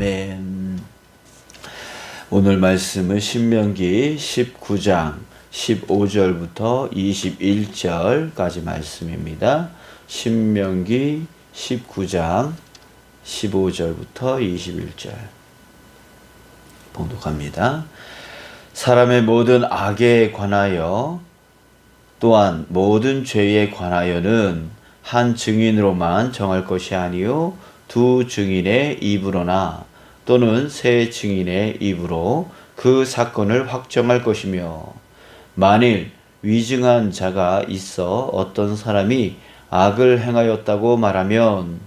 아멘. 오늘 말씀은 신명기 19장 15절부터 21절까지 말씀입니다. 신명기 19장 15절부터 21절 봉독합니다. 사람의 모든 악에 관하여 또한 모든 죄에 관하여는 한 증인으로만 정할 것이 아니요 두 증인의 입으로나 또는 세 증인의 입으로 그 사건을 확정할 것이며, 만일 위증한 자가 있어 어떤 사람이 악을 행하였다고 말하면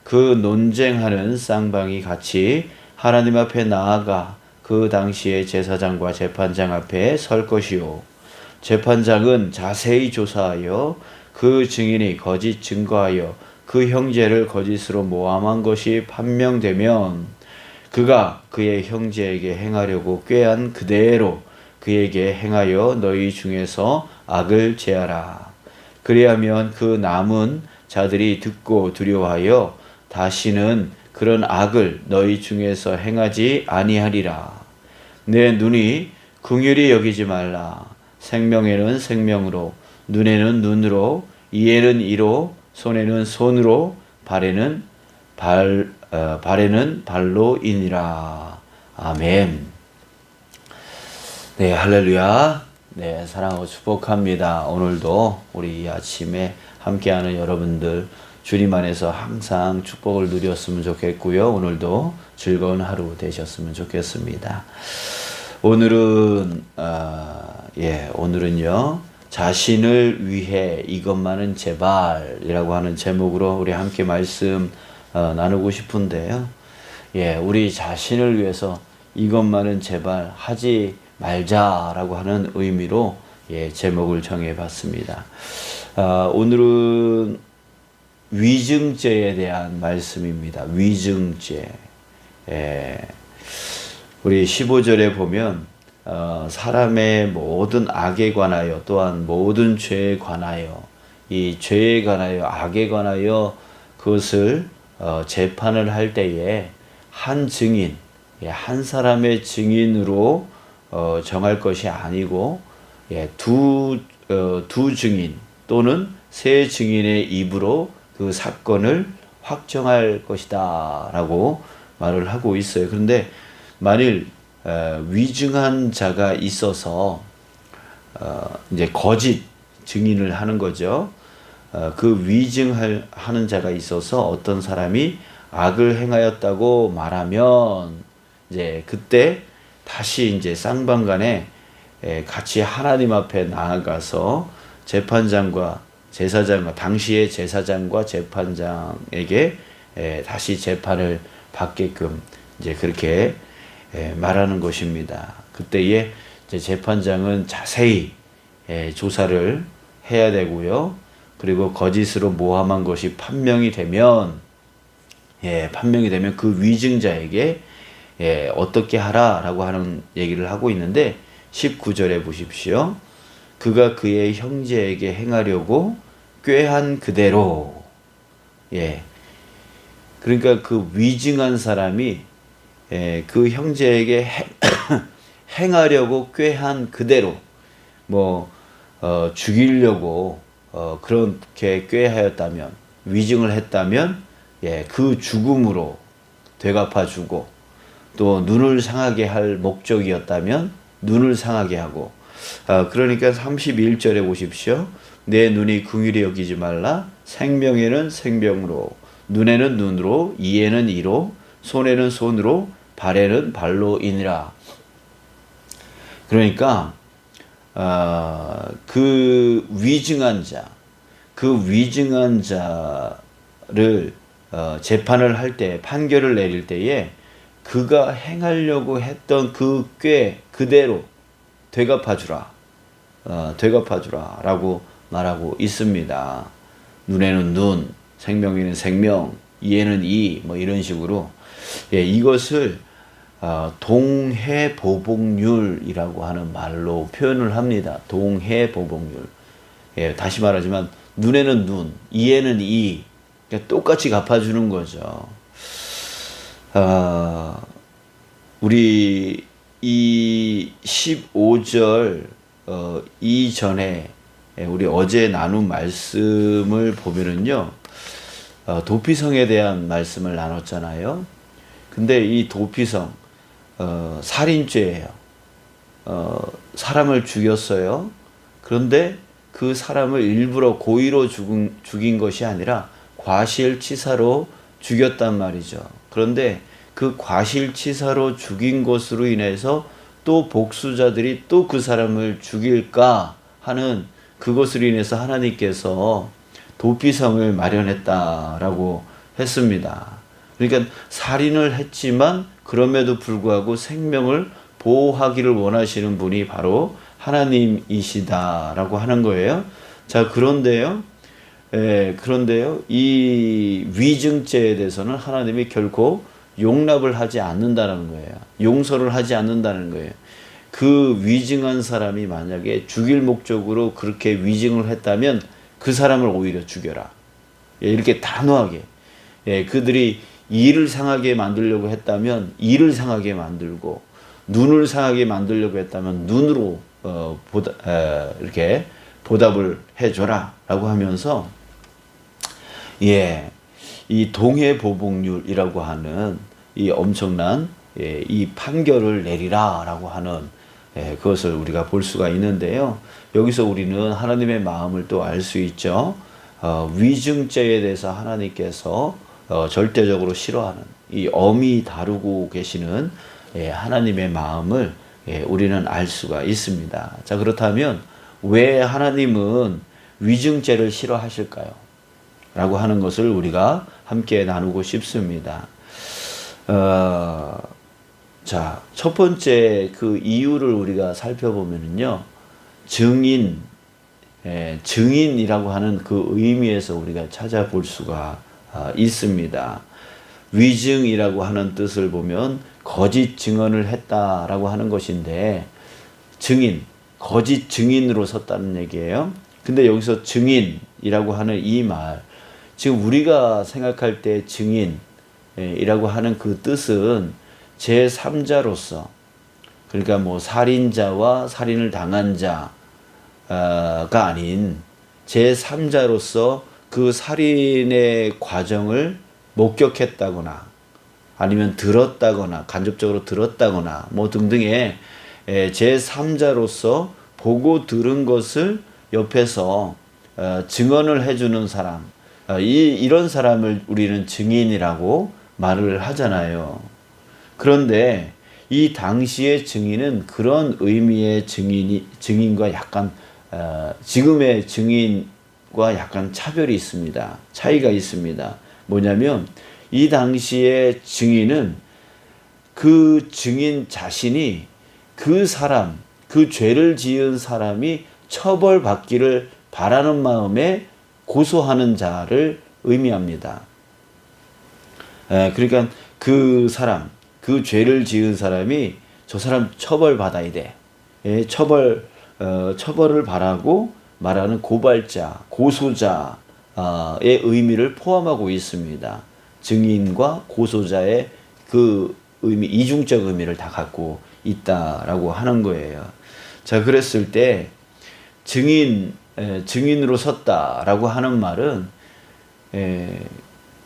그 논쟁하는 쌍방이 같이 하나님 앞에 나아가 그 당시에 제사장과 재판장 앞에 설 것이요, 재판장은 자세히 조사하여 그 증인이 거짓 증거하여 그 형제를 거짓으로 모함한 것이 판명되면 그가 그의 형제에게 행하려고 꾀한 그대로 그에게 행하여 너희 중에서 악을 제하라. 그리하면 그 남은 자들이 듣고 두려워하여 다시는 그런 악을 너희 중에서 행하지 아니하리라. 내 눈이 긍휼히 여기지 말라. 생명에는 생명으로, 눈에는 눈으로, 이에는 이로, 손에는 손으로, 발에는 발로 인이라. 아멘. 네, 할렐루야. 네, 사랑하고 축복합니다. 오늘도 우리 이 아침에 함께하는 여러분들 주님 안에서 항상 축복을 누렸으면 좋겠고요. 오늘도 즐거운 하루 되셨으면 좋겠습니다. 오늘은요, 자신을 위해 이것만은 제발이라고 하는 제목으로 우리 함께 말씀 나누고 싶은데요. 우리 자신을 위해서 이것만은 제발 하지 말자라고 하는 의미로 제목을 정해봤습니다. 오늘은 위증죄에 대한 말씀입니다. 위증죄. 우리 15절에 보면 사람의 모든 악에 관하여 또한 모든 죄에 관하여, 이 죄에 관하여 악에 관하여 그것을 재판을 할 때에 한 증인, 한 사람의 증인으로 정할 것이 아니고 두 증인 또는 세 증인의 입으로 그 사건을 확정할 것이다 라고 말을 하고 있어요. 그런데 만일 위증한 자가 있어서 이제 거짓 증인을 하는 거죠. 그 위증하는 자가 있어서 어떤 사람이 악을 행하였다고 말하면 이제 그때 다시 이제 쌍방간에 같이 하나님 앞에 나아가서 재판장과 제사장과 당시의 제사장과 재판장에게 다시 재판을 받게끔 이제 그렇게 말하는 것입니다. 그때에 이제 재판장은 자세히 조사를 해야 되고요. 그리고 거짓으로 모함한 것이 판명이 되면 그 위증자에게 어떻게 하라라고 하는 얘기를 하고 있는데 19절에 보십시오. 그가 그의 형제에게 행하려고 꾀한 그대로. 그러니까 그 위증한 사람이 그 형제에게 행하려고 꾀한 그대로, 죽이려고 그렇게 꾀하였다면, 위증을 했다면 그 죽음으로 되갚아주고, 또 눈을 상하게 할 목적이었다면 눈을 상하게 하고, 그러니까 31절에 보십시오. 내 눈이 긍휼히 여기지 말라. 생명에는 생명으로, 눈에는 눈으로, 이에는 이로, 손에는 손으로, 발에는 발로 인이라. 그러니까 그 위증한 자를 재판을 할 때, 판결을 내릴 때에 그가 행하려고 했던 그 꾀 그대로 되갚아주라 라고 말하고 있습니다. 눈에는 눈, 생명에는 생명, 이에는 이, 이런 식으로 이것을 동해보복률이라고 하는 말로 표현을 합니다. 동해보복률. 다시 말하지만 눈에는 눈, 이에는 이, 똑같이 갚아주는 거죠. 우리 이 15절 이전에 우리 어제 나눈 말씀을 보면은요, 도피성에 대한 말씀을 나눴잖아요. 근데 이 도피성, 살인죄예요. 사람을 죽였어요. 그런데 그 사람을 일부러 고의로 죽인 것이 아니라 과실치사로 죽였단 말이죠. 그런데 그 과실치사로 죽인 것으로 인해서 또 복수자들이 또 그 사람을 죽일까 하는 그것으로 인해서 하나님께서 도피성을 마련했다라고 했습니다. 그러니까 살인을 했지만 그럼에도 불구하고 생명을 보호하기를 원하시는 분이 바로 하나님이시다라고 하는 거예요. 자, 그런데요, 이 위증죄에 대해서는 하나님이 결코 용납을 하지 않는다는 거예요. 용서를 하지 않는다는 거예요. 그 위증한 사람이 만약에 죽일 목적으로 그렇게 위증을 했다면 그 사람을 오히려 죽여라. 이렇게 단호하게. 그들이 이를 상하게 만들려고 했다면 이를 상하게 만들고, 눈을 상하게 만들려고 했다면 눈으로 이렇게 보답을 해줘라 라고 하면서, 이 동해보복률이라고 하는 이 엄청난 이 판결을 내리라 라고 하는 그것을 우리가 볼 수가 있는데요. 여기서 우리는 하나님의 마음을 또 알 수 있죠. 위증죄에 대해서 하나님께서 절대적으로 싫어하는, 이 엄히 다루고 계시는 하나님의 마음을 우리는 알 수가 있습니다. 자, 그렇다면 왜 하나님은 위증죄를 싫어하실까요? 라고 하는 것을 우리가 함께 나누고 싶습니다. 자, 첫 번째 그 이유를 우리가 살펴보면요, 증인이라고 하는 그 의미에서 우리가 찾아볼 수가 있습니다. 위증이라고 하는 뜻을 보면 거짓 증언을 했다라고 하는 것인데, 거짓 증인으로 섰다는 얘기예요. 근데 여기서 증인이라고 하는 이 말, 지금 우리가 생각할 때 증인이라고 하는 그 뜻은 제3자로서, 그러니까 뭐 살인자와 살인을 당한 자가 아닌 제3자로서 그 살인의 과정을 목격했다거나 아니면 들었다거나 간접적으로 들었다거나 뭐 등등의 제3자로서 보고 들은 것을 옆에서 증언을 해주는 사람, 이런 사람을 우리는 증인이라고 말을 하잖아요. 그런데 이 당시의 증인은 그런 의미의 증인과 약간 지금의 증인과 약간 차별이 있습니다. 차이가 있습니다. 뭐냐면 이 당시의 증인은 그 증인 자신이 그 사람, 그 죄를 지은 사람이 처벌받기를 바라는 마음에 고소하는 자를 의미합니다. 그러니까 그 사람, 그 죄를 지은 사람이 저 사람 처벌받아야 돼. 처벌을 바라고 말하는 고발자, 고소자의 의미를 포함하고 있습니다. 증인과 고소자의 그 의미, 이중적 의미를 다 갖고 있다라고 하는 거예요. 자, 그랬을 때 증인으로 섰다라고 하는 말은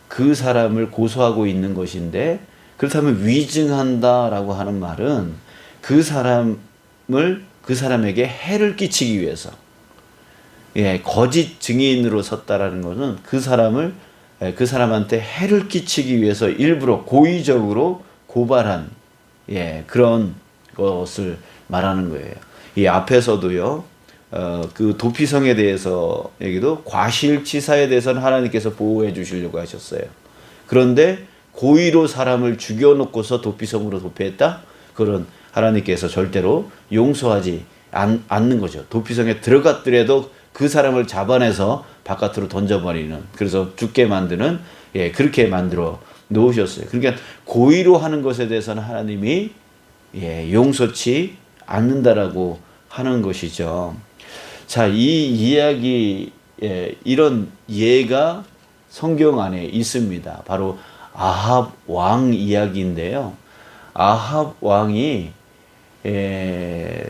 그 사람을 고소하고 있는 것인데, 그렇다면 위증한다라고 하는 말은 그 사람에게 해를 끼치기 위해서, 거짓 증인으로 섰다라는 것은 그 사람한테 해를 끼치기 위해서 일부러 고의적으로 고발한 그런 것을 말하는 거예요. 이 앞에서도요, 그 도피성에 대해서 얘기도 과실치사에 대해서는 하나님께서 보호해 주시려고 하셨어요. 그런데 고의로 사람을 죽여놓고서 도피성으로 도피했다? 그런 하나님께서 절대로 용서하지 않는 거죠. 도피성에 들어갔더라도 그 사람을 잡아내서 바깥으로 던져버리는, 그래서 죽게 만드는, 그렇게 만들어 놓으셨어요. 그러니까 고의로 하는 것에 대해서는 하나님이 용서치 않는다라고 하는 것이죠. 자, 이 이야기, 이런 예가 성경 안에 있습니다. 바로 아합 왕 이야기인데요. 아합 왕이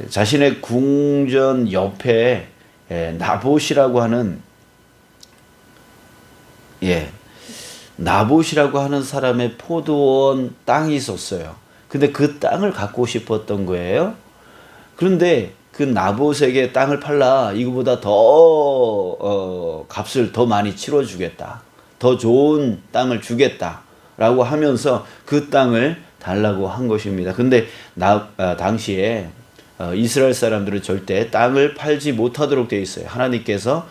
자신의 궁전 옆에 나봇이라고 하는 나봇이라고 하는 사람의 포도원 땅이 있었어요. 근데 그 땅을 갖고 싶었던 거예요. 그런데 그 나봇에게 땅을 팔라. 이거보다 더 값을 더 많이 치러주겠다. 더 좋은 땅을 주겠다. 라고 하면서 그 땅을 달라고 한 것입니다. 근데 당시에 이스라엘 사람들은 절대 땅을 팔지 못하도록 되어 있어요. 하나님께서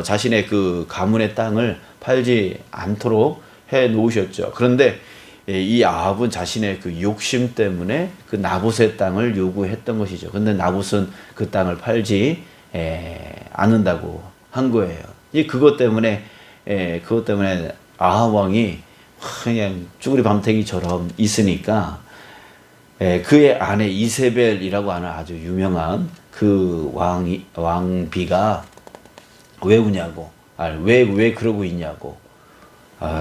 자신의 그 가문의 땅을 팔지 않도록 해 놓으셨죠. 그런데 이 아합은 자신의 그 욕심 때문에 그 나봇의 땅을 요구했던 것이죠. 근데 나봇은 그 땅을 팔지 않는다고 한 거예요. 그것 때문에 아합 왕이 그냥 쭈구리 밤탱이처럼 있으니까 그의 아내 이세벨이라고 하는 아주 유명한 그 왕비가 왜 우냐고, 왜 그러고 있냐고,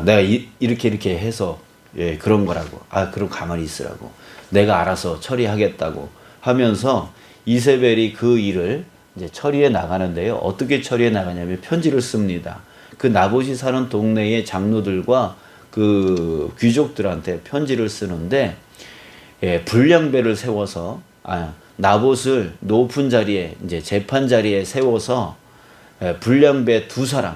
내가 이렇게 해서 그런 거라고, 그럼 가만히 있으라고, 내가 알아서 처리하겠다고 하면서 이세벨이 그 일을 이제 처리해 나가는데요. 어떻게 처리해 나가냐면 편지를 씁니다. 그 나봇이 사는 동네의 장로들과 그 귀족들한테 편지를 쓰는데 불량배를 세워서 나봇을 높은 자리에 이제 재판 자리에 세워서 불량배 2사람,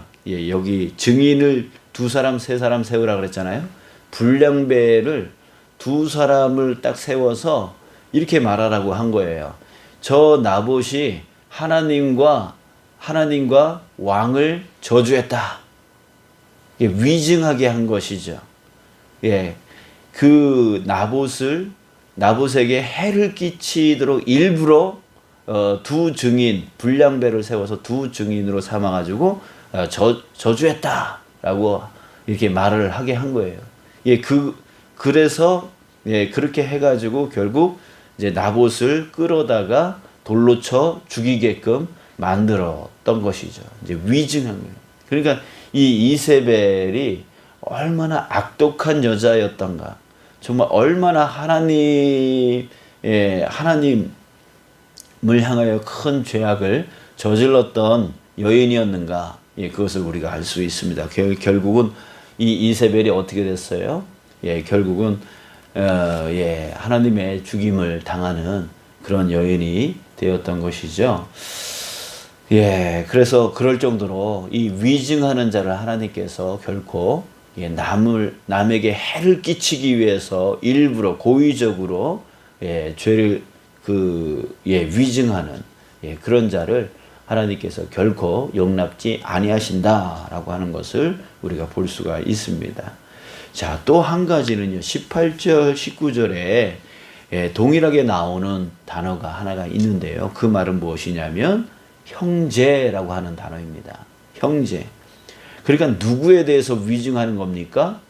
여기 증인을 2사람 3사람 세우라 그랬잖아요. 불량배를 2사람을 딱 세워서 이렇게 말하라고 한 거예요. 저 나봇이 하나님과 왕을 저주했다. 위증하게 한 것이죠. 그 나봇에게 해를 끼치도록 일부러 2 증인, 불량배를 세워서 2 증인으로 삼아가지고 저주했다라고 이렇게 말을 하게 한 거예요. 그래서 그렇게 해가지고 결국 이제 나봇을 끌어다가 돌로 쳐 죽이게끔 만들었던 것이죠. 이제 위증한 거예요. 그러니까 이 이세벨이 얼마나 악독한 여자였던가, 정말 얼마나 하나님을 향하여 큰 죄악을 저질렀던 여인이었는가, 그것을 우리가 알 수 있습니다. 결국은 이 이세벨이 어떻게 됐어요? 결국은 하나님의 죽임을 당하는 그런 여인이 되었던 것이죠. 그래서 그럴 정도로 이 위증하는 자를 하나님께서 결코 남에게 해를 끼치기 위해서 일부러 고의적으로 죄를 위증하는 그런 자를 하나님께서 결코 용납지 아니하신다라고 하는 것을 우리가 볼 수가 있습니다. 자, 또 한 가지는요. 18절, 19절에 동일하게 나오는 단어가 하나가 있는데요. 그 말은 무엇이냐면 형제라고 하는 단어입니다. 형제. 그러니까 누구에 대해서 위증하는 겁니까?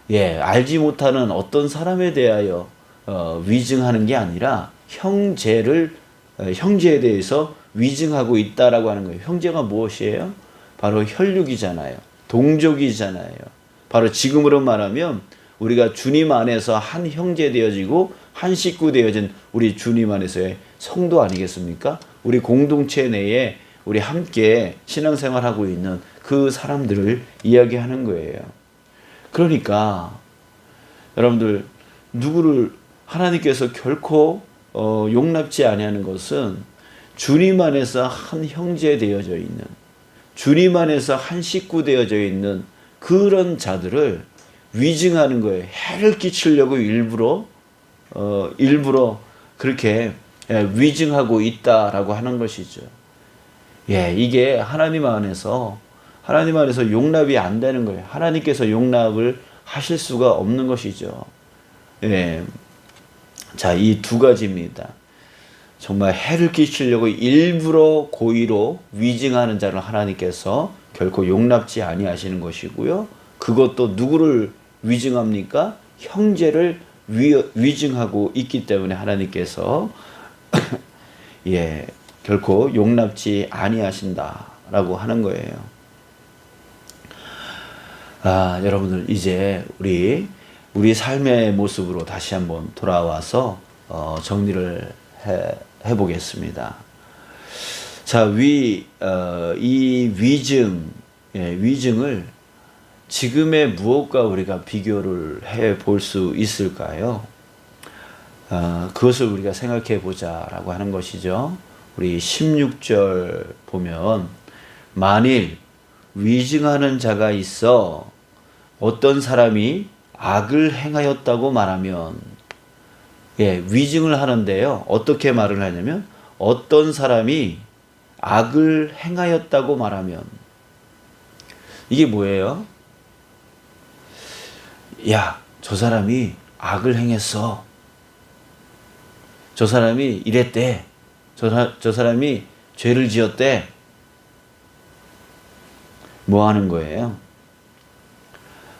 알지 못하는 어떤 사람에 대하여 위증하는 게 아니라 형제에 대해서 위증하고 있다라고 하는 거예요. 형제가 무엇이에요? 바로 혈육이잖아요. 동족이잖아요. 바로 지금으로 말하면 우리가 주님 안에서 한 형제 되어지고 한 식구 되어진 우리 주님 안에서의 성도 아니겠습니까? 우리 공동체 내에 우리 함께 신앙생활하고 있는 그 사람들을 이야기하는 거예요. 그러니까 여러분들, 누구를 하나님께서 결코 용납지 아니하는 것은 주님 안에서 한 형제 되어져 있는, 주님 안에서 한 식구 되어져 있는 그런 자들을 위증하는 거예요. 해를 끼치려고 일부러 그렇게 위증하고 있다라고 하는 것이죠. 이게 하나님 안에서 용납이 안 되는 거예요. 하나님께서 용납을 하실 수가 없는 것이죠. 자, 이 2가지입니다. 정말 해를 끼치려고 일부러 고의로 위증하는 자를 하나님께서 결코 용납지 아니하시는 것이고요. 그것도 누구를 위증합니까? 형제를 위증하고 있기 때문에 하나님께서 결코 용납지 아니하신다라고 하는 거예요. 여러분들 이제 우리 삶의 모습으로 다시 한번 돌아와서 정리를 해보겠습니다. 자, 이 위증을 지금의 무엇과 우리가 비교를 해 볼 수 있을까요? 그것을 우리가 생각해 보자라고 하는 것이죠. 우리 16절 보면 만일 위증하는 자가 있어 어떤 사람이 악을 행하였다고 말하면, 위증을 하는데요. 어떻게 말을 하냐면 어떤 사람이 악을 행하였다고 말하면, 이게 뭐예요? 야, 저 사람이 악을 행했어. 저 사람이 이랬대. 저 사람이 죄를 지었대. 뭐 하는 거예요?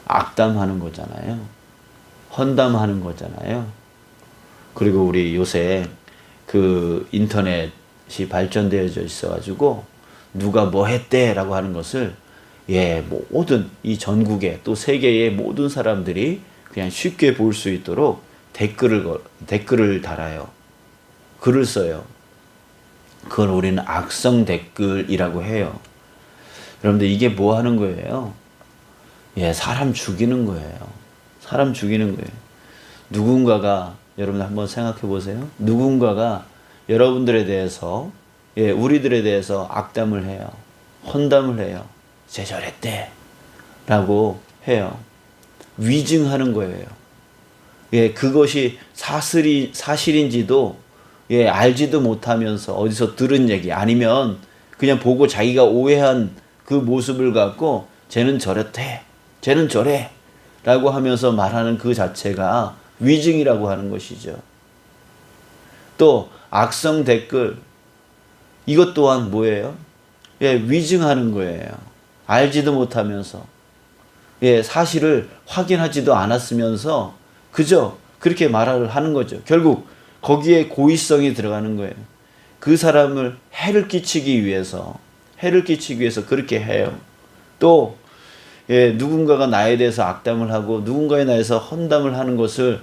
악담하는 거잖아요. 헌담하는 거잖아요. 그리고 우리 요새 그 인터넷이 발전되어져 있어가지고 누가 뭐 했대라고 하는 것을 모든 이 전국의 또 세계의 모든 사람들이 그냥 쉽게 볼 수 있도록 댓글을 달아요. 글을 써요. 그걸 우리는 악성 댓글이라고 해요. 여러분들 이게 뭐 하는 거예요? 사람 죽이는 거예요. 사람 죽이는 거예요. 누군가가, 여러분 한번 생각해 보세요. 누군가가 여러분들에 대해서, 우리들에 대해서 악담을 해요. 헌담을 해요. 쟤 저랬대 라고 해요. 위증하는 거예요. 그것이 사실인지도 알지도 못하면서 어디서 들은 얘기, 아니면 그냥 보고 자기가 오해한 그 모습을 갖고 쟤는 저랬대, 쟤는 저래 라고 하면서 말하는 그 자체가 위증이라고 하는 것이죠. 또 악성 댓글, 이것 또한 뭐예요? 위증하는 거예요. 알지도 못하면서, 사실을 확인하지도 않았으면서 그저 그렇게 말을 하는 거죠. 결국 거기에 고의성이 들어가는 거예요. 그 사람을 해를 끼치기 위해서 그렇게 해요. 또 누군가가 나에 대해서 악담을 하고 누군가에 대해서 헌담을 하는 것을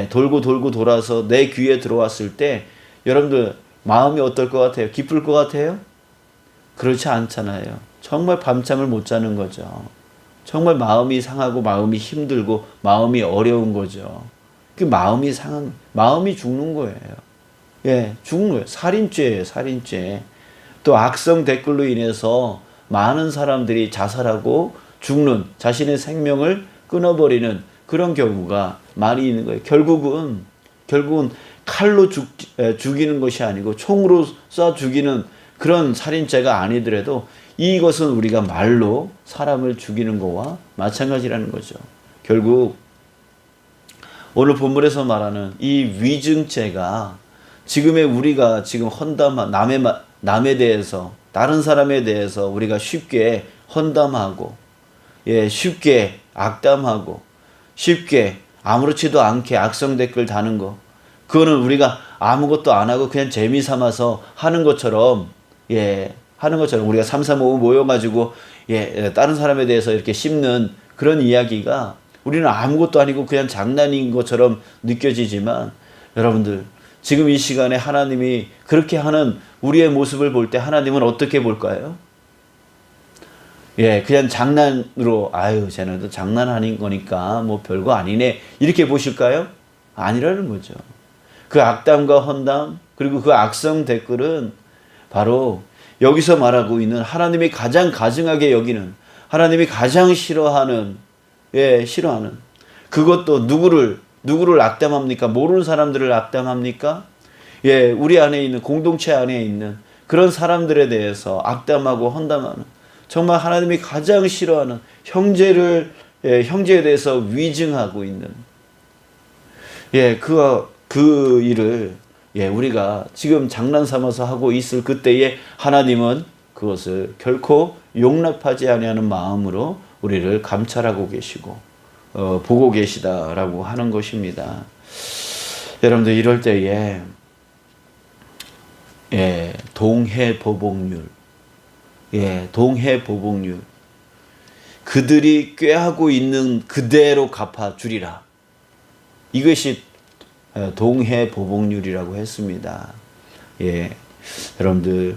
돌고 돌아서 내 귀에 들어왔을 때 여러분들 마음이 어떨 것 같아요? 기쁠 것 같아요? 그렇지 않잖아요. 정말 밤잠을 못 자는 거죠. 정말 마음이 상하고 마음이 힘들고 마음이 어려운 거죠. 그 마음이 상한, 마음이 죽는 거예요. 죽는 거예요. 살인죄예요, 살인죄. 또 악성 댓글로 인해서 많은 사람들이 자살하고 죽는, 자신의 생명을 끊어버리는 그런 경우가 많이 있는 거예요. 결국은 칼로 죽이는 것이 아니고 총으로 쏴 죽이는 그런 살인죄가 아니더라도 이것은 우리가 말로 사람을 죽이는 것과 마찬가지라는 거죠. 결국 오늘 본문에서 말하는 이 위증죄가 지금의 우리가 지금 헌담한 남에 대해서, 다른 사람에 대해서 우리가 쉽게 헌담하고, 쉽게 악담하고, 쉽게 아무렇지도 않게 악성 댓글 다는 거, 그거는 우리가 아무것도 안 하고 그냥 재미 삼아서 하는 것처럼, 우리가 335 모여가지고 다른 사람에 대해서 이렇게 씹는 그런 이야기가 우리는 아무것도 아니고 그냥 장난인 것처럼 느껴지지만, 여러분들 지금 이 시간에 하나님이 그렇게 하는 우리의 모습을 볼 때 하나님은 어떻게 볼까요? 그냥 장난으로 쟤네도 장난하는 거니까 뭐 별거 아니네 이렇게 보실까요? 아니라는 거죠. 그 악담과 헌담 그리고 그 악성 댓글은 바로 여기서 말하고 있는 하나님이 가장 가증하게 여기는, 하나님이 가장 싫어하는, 그것도 누구를 악담합니까? 모르는 사람들을 악담합니까? 우리 안에 있는, 공동체 안에 있는 그런 사람들에 대해서 악담하고 헌담하는, 정말 하나님이 가장 싫어하는 형제에 대해서 위증하고 있는, 그 일을 우리가 지금 장난 삼아서 하고 있을 그때에 하나님은 그것을 결코 용납하지 아니하는 마음으로 우리를 감찰하고 계시고 보고 계시다라고 하는 것입니다. 여러분들 이럴 때에 동해보복률, 동해보복률, 그들이 꾀하고 있는 그대로 갚아주리라. 이것이 동해보복률이라고 했습니다. 예, 여러분들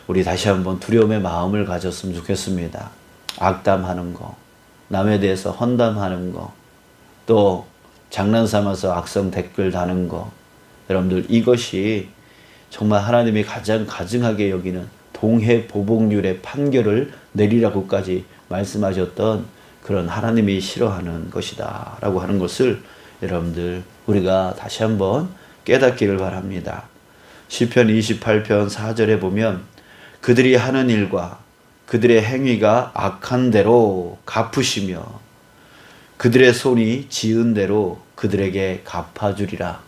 우리 다시 한번 두려움의 마음을 가졌으면 좋겠습니다. 악담하는 거, 남에 대해서 헌담하는 거, 또 장난삼아서 악성 댓글 다는 거, 여러분들 이것이 정말 하나님이 가장 가증하게 여기는 동해보복률의 판결을 내리라고까지 말씀하셨던 그런 하나님이 싫어하는 것이다 라고 하는 것을 여러분들 우리가 다시 한번 깨닫기를 바랍니다. 시편 28편 4절에 보면 그들이 하는 일과 그들의 행위가 악한 대로 갚으시며 그들의 손이 지은 대로 그들에게 갚아주리라.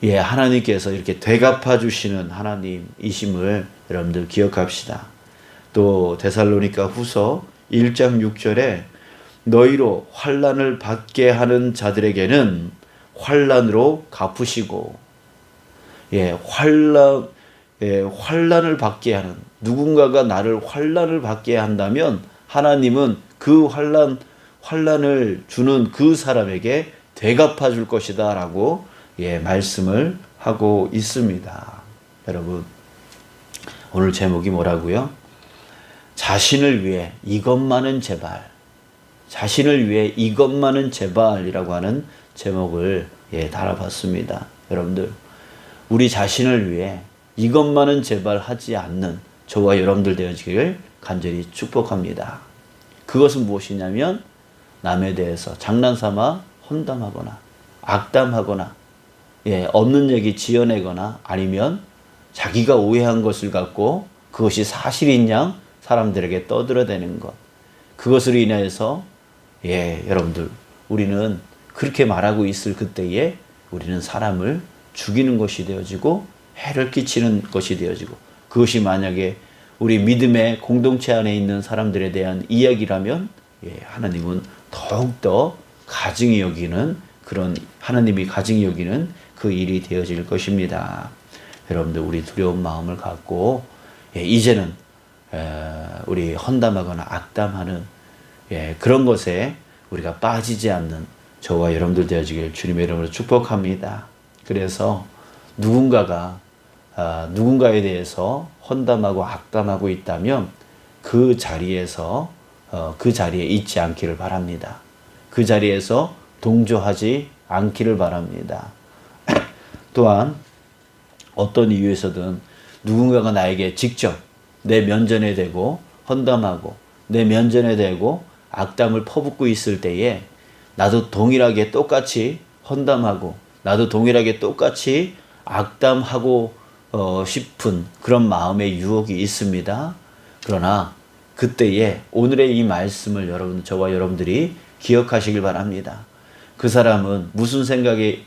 예, 하나님께서 이렇게 되갚아 주시는 하나님이심을 여러분들 기억합시다. 또 데살로니가 후서 1장 6절에 너희로 환난을 받게 하는 자들에게는 환난으로 갚으시고, 환난을 받게 하는, 누군가가 나를 환난을 받게 한다면 하나님은 그 환난을 주는 그 사람에게 되갚아 줄 것이다 라고 말씀을 하고 있습니다. 여러분, 오늘 제목이 뭐라고요? 자신을 위해 이것만은 제발, 자신을 위해 이것만은 제발이라고 하는 제목을 달아봤습니다. 여러분들, 우리 자신을 위해 이것만은 제발 하지 않는 저와 여러분들 되어지기를 간절히 축복합니다. 그것은 무엇이냐면 남에 대해서 장난삼아 헌담하거나 악담하거나 없는 얘기 지어내거나 아니면 자기가 오해한 것을 갖고 그것이 사실인 양 사람들에게 떠들어대는 것, 그것으로 인해서 여러분들 우리는 그렇게 말하고 있을 그때에 우리는 사람을 죽이는 것이 되어지고 해를 끼치는 것이 되어지고, 그것이 만약에 우리 믿음의 공동체 안에 있는 사람들에 대한 이야기라면 하나님은 더욱더 가증히 여기는 그런, 하나님이 가증히 여기는 그 일이 되어질 것입니다. 여러분들 우리 두려운 마음을 갖고 이제는 우리 헌담하거나 악담하는 그런 것에 우리가 빠지지 않는 저와 여러분들 되어지길 주님의 이름으로 축복합니다. 그래서 누군가에 대해서 헌담하고 악담하고 있다면 그 자리에서 그 자리에 있지 않기를 바랍니다. 그 자리에서 동조하지 않기를 바랍니다. 또한 어떤 이유에서든 누군가가 나에게 직접 내 면전에 대고 헌담하고 내 면전에 대고 악담을 퍼붓고 있을 때에 나도 동일하게 똑같이 헌담하고 나도 동일하게 똑같이 악담하고 싶은 그런 마음의 유혹이 있습니다. 그러나 그때에 오늘의 이 말씀을 저와 여러분들이 기억하시길 바랍니다. 그 사람은 무슨 생각에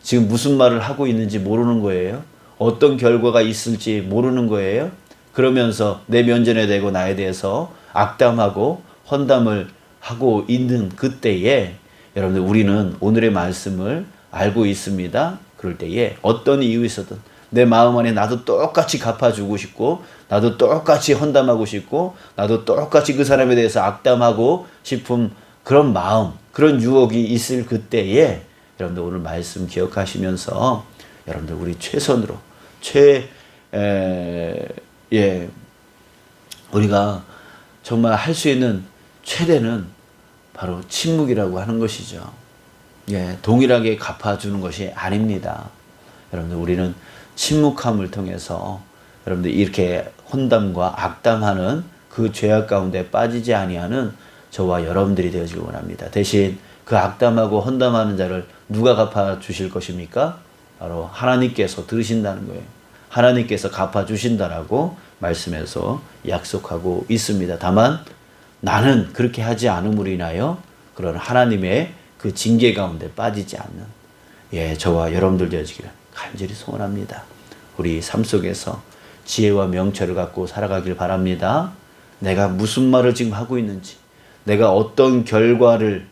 지금 무슨 말을 하고 있는지 모르는 거예요. 어떤 결과가 있을지 모르는 거예요. 그러면서 내 면전에 대고 나에 대해서 악담하고 헌담을 하고 있는 그때에 여러분들 우리는 오늘의 말씀을 알고 있습니다. 그럴 때에 어떤 이유에서든 내 마음 안에 나도 똑같이 갚아주고 싶고 나도 똑같이 헌담하고 싶고 나도 똑같이 그 사람에 대해서 악담하고 싶은 그런 마음, 그런 유혹이 있을 그때에 여러분들 오늘 말씀 기억하시면서 여러분들 우리 최선으로 우리가 정말 할 수 있는 최대는 바로 침묵이라고 하는 것이죠. 동일하게 갚아주는 것이 아닙니다. 여러분들 우리는 침묵함을 통해서 여러분들 이렇게 헌담과 악담하는 그 죄악 가운데 빠지지 아니하는 저와 여러분들이 되어지길 원합니다. 대신 그 악담하고 헌담하는 자를 누가 갚아주실 것입니까? 바로 하나님께서 들으신다는 거예요. 하나님께서 갚아주신다라고 말씀에서 약속하고 있습니다. 다만 나는 그렇게 하지 않음으로 인하여 그런 하나님의 그 징계 가운데 빠지지 않는 저와 여러분들 되어지기를 간절히 소원합니다. 우리 삶 속에서 지혜와 명철을 갖고 살아가길 바랍니다. 내가 무슨 말을 지금 하고 있는지, 내가 어떤 결과를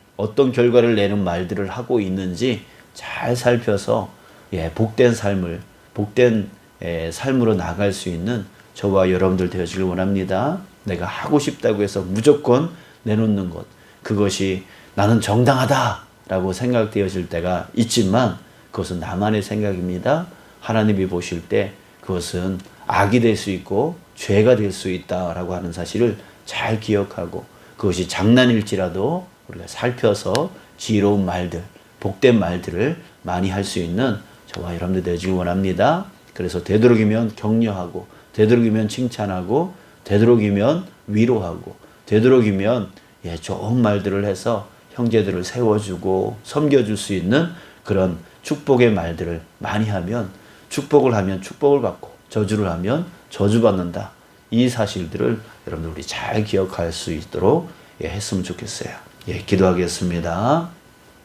내는 말들을 하고 있는지 잘 살펴서 복된 삶으로 나갈 수 있는 저와 여러분들 되어지길 원합니다. 내가 하고 싶다고 해서 무조건 내놓는 것, 그것이 나는 정당하다라고 생각되어질 때가 있지만 그것은 나만의 생각입니다. 하나님이 보실 때 그것은 악이 될 수 있고 죄가 될 수 있다라고 하는 사실을 잘 기억하고, 그것이 장난일지라도 우리가 살펴서 지혜로운 말들, 복된 말들을 많이 할 수 있는 저와 여러분들 되시기 원합니다. 그래서 되도록이면 격려하고, 되도록이면 칭찬하고, 되도록이면 위로하고, 되도록이면 좋은 말들을 해서 형제들을 세워주고 섬겨줄 수 있는 그런 축복의 말들을 많이 하면, 축복을 하면 축복을 받고 저주를 하면 저주받는다. 이 사실들을 여러분들 우리 잘 기억할 수 있도록 했으면 좋겠어요. 기도하겠습니다.